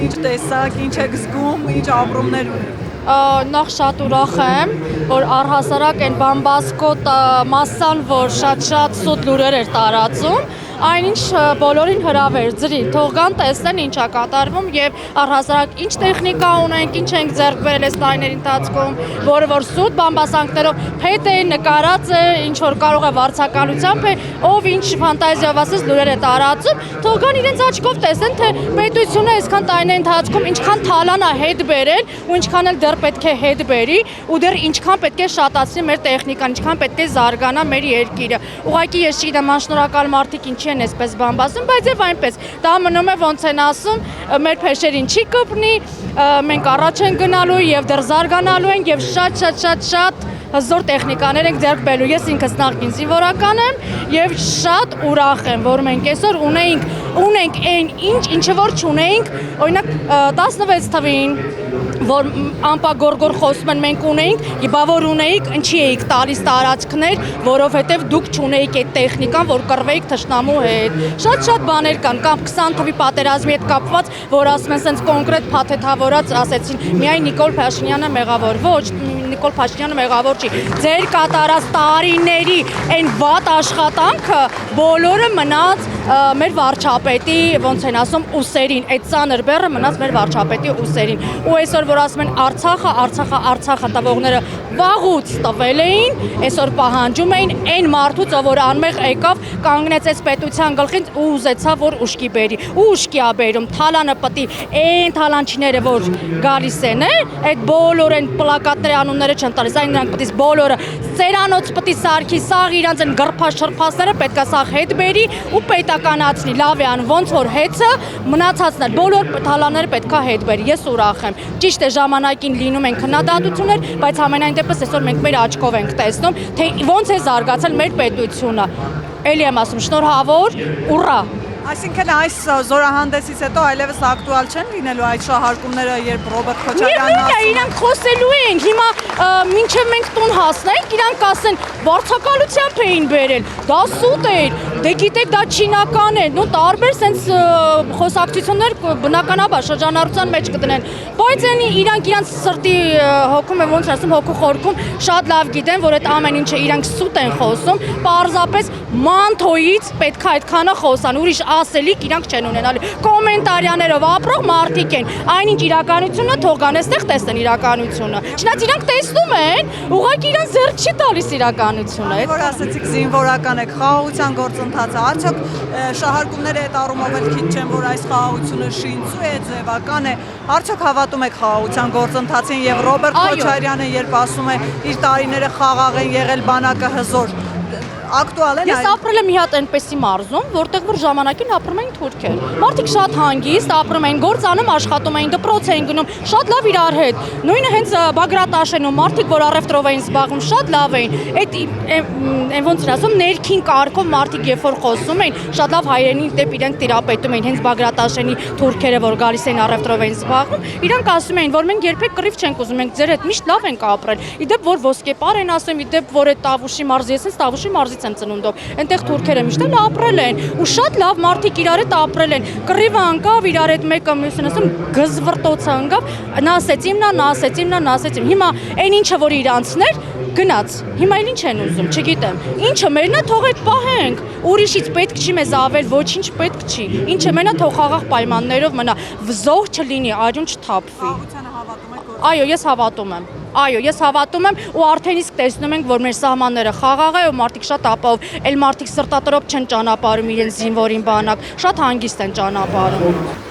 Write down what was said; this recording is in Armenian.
ինչ տեսակ, ինչ եք զգում, ինչ ապրումներ ունի։ Նախ շատ ուրախ եմ, որ առհասարակ այն բամբասկոտ մասսան, որ շատ սուտ լուրեր էր տարածում, այնինչ բոլորին հրավեր ջրի, թող գան տեսնեն ինչ է կատարվում եւ առհասարակ ինչ տեխնիկա ունենք, ինչ ենք ձեռք բերել այս տարիների ընթացքում, որը որ սուտ բամբասանքներով փետ է նկարած է, ինչ որ կարող է վարձակալությամբ է, ով ինչ ֆանտազիայով ասես լուրեր է տարածում, թող գան իրենց աչքով տեսնեն, թե պետությունը այսքան տարիների ընթացքում ինչքան թալան է հետ բերել ու ինչքան էլ դեռ պետք է հետ բերի ու դեռ ինչքան պետք է շատացնի մեր տեխնիկան, ինչքան պետք է զարգանա մեր երկիրը։ Ուղղակի ես չգիտեմ, անշնորհակալ մարդիկ ինչի են այսպես բամբասում, բայց եւ այնպես դա մնում է ոնց են ասում, մեր փեշերին չի կպնի, մենք առաջ են գնալու եւ դեռ զարգանալու ենք եւ շատ հզոր տեխնիկաներ ենք ձեռք բերելու։ Ես ինքս նախկին զինվորական եմ եւ շատ ուրախ եմ, որ մենք այսօր ունենք այն ինչը որ չունեինք, օրինակ 16 թվին, որ ամպագորգոր խոսում են մենք ունեինք, բա որ ունեիք, ինչի էիք տալիս տարածքներ, որովհետև դուք չունեիք այդ տեխնիկան, որ կռվեիք թշնամու հետ։ Շատ բաներ կան, կամ 20 թվի պատերազմի հետ կապված, որ ասում են սենց կոնկրետ փաթեթավորած ասեցին, միայն Նիկոլ Փաշինյանը մեղավոր, ոչ, Նիկոլ Փաշինյանը մեղավոր չի։ Ձեր կատարած տարիների այն վատ աշխատանքը բոլորը մնաց մեր վարչապետի, ոնց են ասում, ուսերին, այդ ծանր բեռը մնաց մեր վարչապետի ուսերին։ Ու այսօր որ ասում են Արցախը տվողները վաղուց տվել էին, այսօր պահանջում էին այն մարդուց, որ անմեղ եկավ, կանգնեց այս պետության գլխին ու ուզեցավ, որ ուշքի բերի։ Ու ուշքի ա բերում, թալանը պտի, այն թալանչիները, որ գալիս են, այդ բոլոր այն պլակատների անունները չեն տալիս, այն նրանք պտի բոլորը ծերանոց պտի սարքի, սաղ իրանց են գրփաշրփասները պետքա սաղ հետ բերի ու պետականացնի, լավ է ան, ոնց որ հեծը մնացածներ, բոլոր թալանները պետքա հետ բերի։ Ես ուրախ եմ։ Ճիշտ է, ժամանակին լինում են քննադատություններ, բայց համենայն դեպս այսօր մենք մեր աչքով ենք տեսնում, թե ոնց է զարգացել մեր պետությունը։ Էլի եմ ասում, շնորհավոր, ուռա։ Այսինքն այս զորահանդեսից հետո այլևս ակտուալ չեն լինելու այդ շահարկումները, երբ Ռոբերտ Քոչարյանն ասում է, իրանք խոսելու են, հիմա մինչև մենք տուն հասնենք, իրանք ասեն, վարձակալությամբ էին բերել, դա սուտ էր, դե գիտեք դա չինական է, նո տարբեր սենց խոսակցություններ բնականաբար շրջանառության մեջ կդնեն, բայց իրանք իրանց սրտի հոգում են, ոնց ասում, հոգու խորքում շատ լավ գիտեն, որ այդ ամեն ինչը իրանք սուտ են խոսում, պարզապես մանթոյից պետք է այդքանը խոսան, ուրիշ ասելիք իրանք չեն ունենալու, կոմենտարյաներով ապրող մարդիկ են, այնինչ իրականությունը թող գան այստեղ տեսնեն իրականությունը, չնայած իրանք տեսնում են, ուղղակի իրան ձեռք չի տալիս իրականությունը։ Որ ասեցիք զինվորական եք, խաղաղության գործընթացը, արդյոք շահարկումները այդ առումով էլ քիչ չեն, որ այս խաղաղությունը շինծու է, ձևական է, արդյոք հավատում եք խաղաղության գործընթացին եւ Ռոբերտ Քոչարյանը երբ ասում է իր տարիները խաղաղ են եղել, բանակը հզոր, ակտուալ են։ Ես ապրել եմ մի հատ այնպեսի մարզում, որտեղ որ ժամանակին ապրում էին թուրքեր։ Մարդիկ շատ հանգիստ ապրում էին, գործանում, աշխատում էին, դպրոց էին գնում, շատ լավ իրար հետ։ Նույնը հենց Բագրատաշենում մարդիկ, որ առևտրով էին զբաղվում, շատ լավ էին։ Այդ ոնց էր ասում, ներքին կարգով մարդիկ երբ որ խոսում էին, շատ լավ հայրենի դեպ իրենք տիրապետում էին, հենց Բագրատաշենի թուրքերը, որ գալիս էին առևտրով էին զբաղվում, իրանք ասում էին, որ մենք երբեք կռիվ չենք ուզում, մենք ձեր հետ միշտ լավ ենք ապրել։ Իդեպ որ ոսկեպար են ասում, իդեպ որ այդ Տավուշի մարզի, ես Տավուշի մարզի եմ ծնունդով, այնտեղ թուրքերը միշտ էլ ապրել են ու շատ լավ մարդիկ իրար հետ ապրել են, կռիվը անկավ, իրար հետ մեկը մյուսին ասում գզվրտոցը անկավ, նա ասեցին, հիմա այն ինչը որ իրանցներ գնաց, հիմա էլ ինչ են ուզում, չգիտեմ, ինչը մերն է թող այդ պահենք, ուրիշից պետք չի մեզ ավել, ոչինչ պետք չի, ինչը մերն է թող խաղաղ պայմաններով մնա, վզող չլինի, արյուն չթափվի։ Այո, ես հավատում եմ ու արդեն իսկ տեսնում ենք, որ մեր սահմանները խաղաղ է ու մարդիկ շատ ապահով, այլ մարդիկ սրտատրոփ չեն ճանապարհում իրենց զինվորին բանակ, շատ հանգիստ են ճանապարհում։